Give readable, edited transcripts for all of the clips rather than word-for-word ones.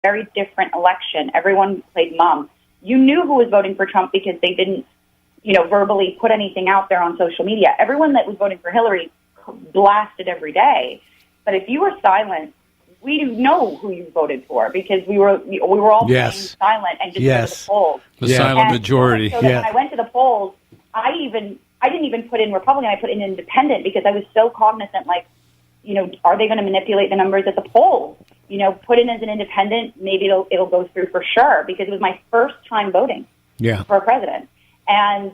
very different election. Everyone played mum. You knew who was voting for Trump because they didn't, verbally put anything out there on social media. Everyone that was voting for Hillary blasted every day. But if you were silent, we didn't know who you voted for because we were all playing silent and just go to the polls. The silent majority. So that when I went to the polls, I didn't even put in Republican. I put in Independent because I was so cognizant. Are they going to manipulate the numbers at the polls? Put in as an independent, maybe it'll go through for sure because it was my first time voting for a president. And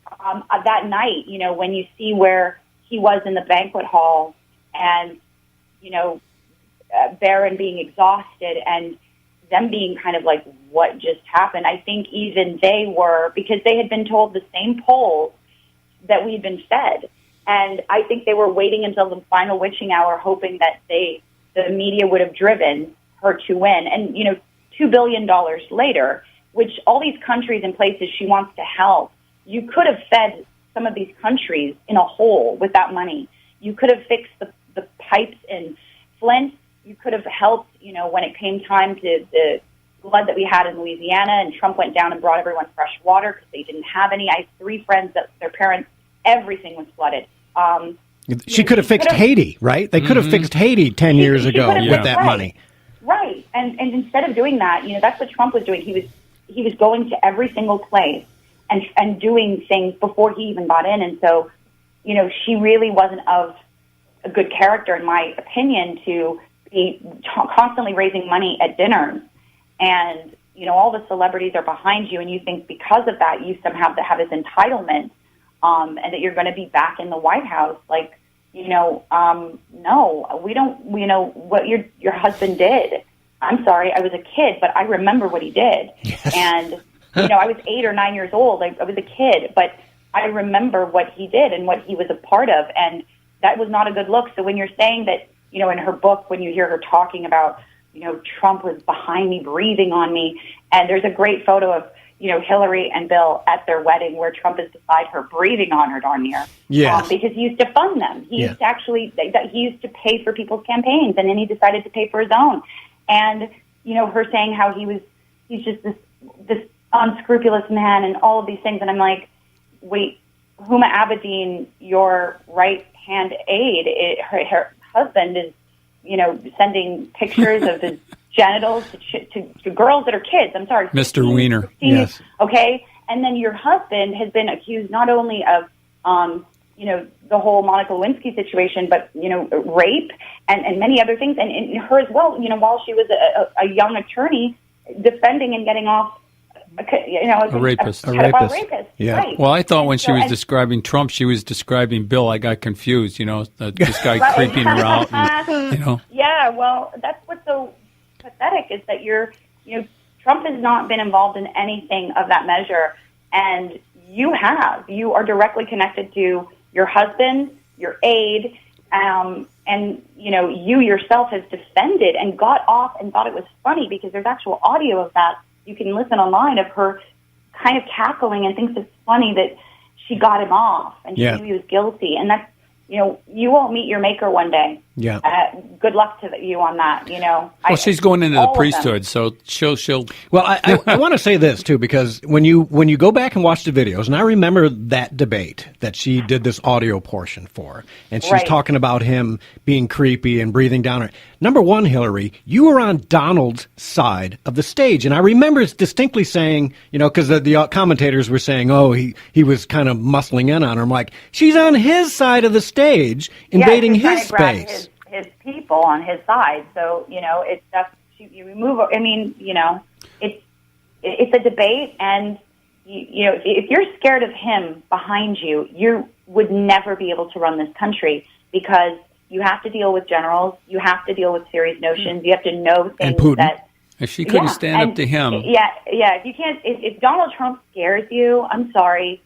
that night, when you see where he was in the banquet hall and, Barron being exhausted and them being kind of like, what just happened? I think even they were, because they had been told the same polls that we'd been fed. And I think they were waiting until the final witching hour, hoping that the media would have driven her to win. And, $2 billion later, which all these countries and places she wants to help, you could have fed some of these countries in a hole with that money. You could have fixed the pipes in Flint. You could have helped, when it came time to the flood that we had in Louisiana, and Trump went down and brought everyone fresh water because they didn't have any. I have 3 friends that their parents, everything was flooded. She could have fixed Haiti, right? They could have fixed Haiti 10 years ago with that money. Right. And instead of doing that, that's what Trump was doing. He was going to every single place and doing things before he even got in. And so, she really wasn't of a good character, in my opinion, to be constantly raising money at dinners. And, all the celebrities are behind you, and you think because of that, you somehow have this entitlement, and that you're going to be back in the White House. No, we don't, what your husband did. I'm sorry, I was a kid, but I remember what he did. Yes. And, I was 8 or 9 years old. I was a kid, but I remember what he did and what he was a part of. And that was not a good look. So when you're saying that, in her book, when you hear her talking about, Trump was behind me, breathing on me, and there's a great photo of, Hillary and Bill at their wedding where Trump is beside her, breathing on her darn near. Yes. Because he used to fund them. He used to actually, he used to pay for people's campaigns, and then he decided to pay for his own. And, her saying how he's just this unscrupulous man and all of these things. And I'm like, wait, Huma Abedin, your right-hand aide, her husband is, sending pictures of his genitals to girls that are kids. I'm sorry. Mr. Wiener. 16, yes. Okay. And then your husband has been accused not only of, the whole Monica Lewinsky situation, but, rape and many other things. And her as well, while she was a young attorney defending and getting off, a rapist. A rapist. Yeah. Right. Well, I thought when she was describing Trump, she was describing Bill. I got confused, this guy creeping her out. And, Yeah, well, that's what's so pathetic is that Trump has not been involved in anything of that measure, and you are directly connected to your husband, your aide, and you yourself has defended and got off and thought it was funny because there's actual audio of that. You can listen online of her kind of cackling and thinks it's funny that she got him off and she knew he was guilty. And that's, you won't meet your maker one day. Yeah. Good luck to you on that. Well, she's going into the priesthood, so she'll. Well, I want to say this too, because when you go back and watch the videos, and I remember that debate that she did this audio portion for, and she's talking about him being creepy and breathing down her. Number one, Hillary, you were on Donald's side of the stage, and I remember distinctly saying, because the commentators were saying, oh, he was kind of muscling in on her. I'm like, she's on his side of the stage, invading his space. His people on his side. So, it's just, you remove, it's a debate, and, if you're scared of him behind you, you would never be able to run this country because you have to deal with generals, you have to deal with serious notions, you have to know things that... If she couldn't stand up to him... Yeah, if you can't... If Donald Trump scares you, I'm sorry,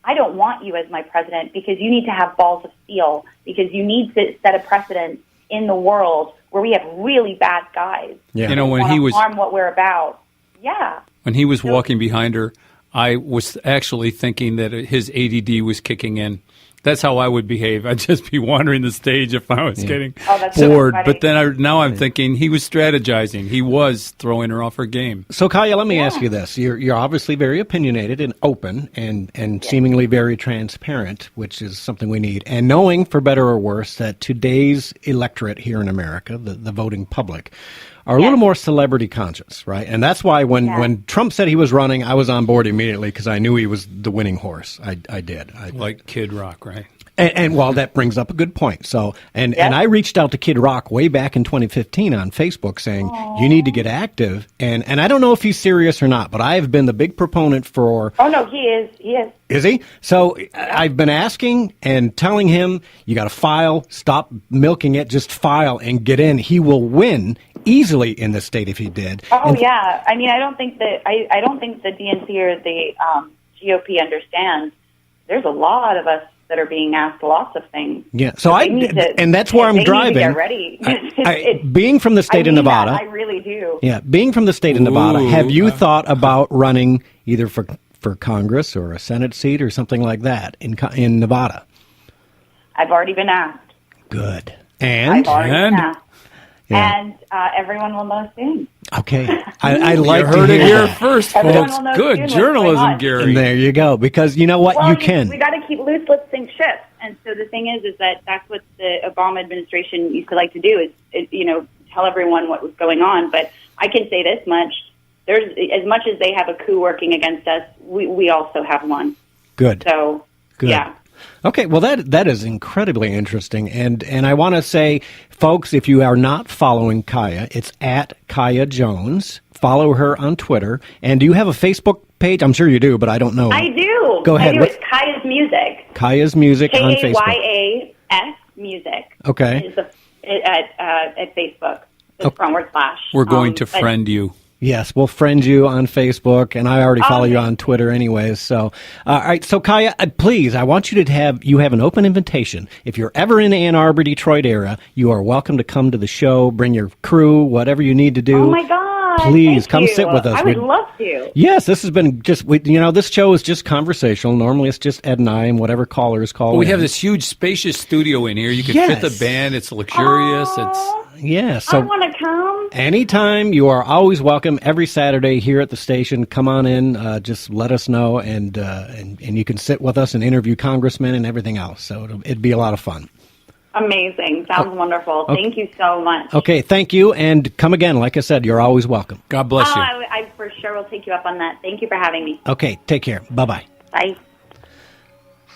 I don't want you as my president because you need to have balls of steel because you need to set a precedent in the world where we have really bad guys. Yeah. When he was harm what we're about. Yeah. When he was walking behind her, I was actually thinking that his ADD was kicking in, That's how I would behave. I'd just be wandering the stage if I was getting that's bored. so But then now I'm thinking he was strategizing. He was throwing her off her game. So, Kaya, let me ask you this. You're obviously very opinionated and open and seemingly very transparent, which is something we need. And knowing, for better or worse, that today's electorate here in America, the voting public, are a little more celebrity conscious, right? And that's why when Trump said he was running, I was on board immediately because I knew he was the winning horse. I did. Like Kid Rock, right? And well, that brings up a good point. So, and I reached out to Kid Rock way back in 2015 on Facebook saying, you need to get active. And I don't know if he's serious or not, but I've been the big proponent for... Oh, no, he is. He is. Is he? So I've been asking and telling him, you got to file, stop milking it, just file and get in. He will win easily in this state if he did. Oh, yeah. I mean, I don't think that I don't think the DNC or the GOP understands. There's a lot of us that are being asked lots of things. Yeah, so and that's where I'm driving. Get ready. Being from the state of Nevada, I really do. Yeah, being from the state of Nevada, have you thought about running either for Congress or a Senate seat or something like that in Nevada? I've already been asked. Good. I've already been asked. Yeah. And everyone will know soon. Okay. I like you heard to it hear here that. first, folks. Good journalism, Gary. And there you go. Because you know what? Well, you can. We got to keep loose lips sink ships. And so the thing is that's what the Obama administration used to like to do is tell everyone what was going on. But I can say this much. There's as much as they have a coup working against us, we also have one. Good. So, good. Yeah. Okay, well, that is incredibly interesting. And I want to say, folks, if you are not following Kaya, it's at Kaya Jones. Follow her on Twitter. And do you have a Facebook page? I'm sure you do, but I don't know. I do. Go ahead. It's Kaya's Music. Kaya's Music on Facebook. Kayas Music. Okay. Is at Facebook. The front / We're going to friend you. Yes, we'll friend you on Facebook, and I already follow you on Twitter anyways. So, all right. So, Kaya, please, I want you to have an open invitation. If you're ever in the Ann Arbor, Detroit area, you are welcome to come to the show, bring your crew, whatever you need to do. Oh, my God. Please come sit with us. I would love to. Yes, this has been this show is just conversational. Normally it's just Ed and I and whatever callers call. We have this huge, spacious studio in here. You can fit the band. It's luxurious. So I want to come. Anytime. You are always welcome. Every Saturday here at the station. Come on in. Just let us know, and you can sit with us and interview congressmen and everything else. So it'd be a lot of fun. Amazing. Sounds wonderful. Okay. Thank you so much. Okay, thank you, and come again. Like I said, you're always welcome. God bless you. I for sure will take you up on that. Thank you for having me. Okay, take care. Bye-bye. Bye.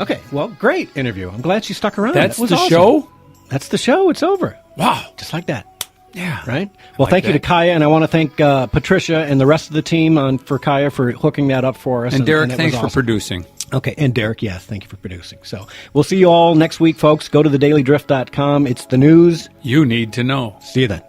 Okay, well, great interview. I'm glad she stuck around. That's that the awesome. Show? That's the show. It's over. Wow. Just like that. Yeah. Right? Well, thank you to Kaya, and I want to thank Patricia and the rest of the team for Kaya for hooking that up for us. And Derek, and thanks awesome. for producing. Okay, and Derek, yes, thank you for producing. So we'll see you all next week, folks. Go to thedailydrift.com. It's the news you need to know. See you then.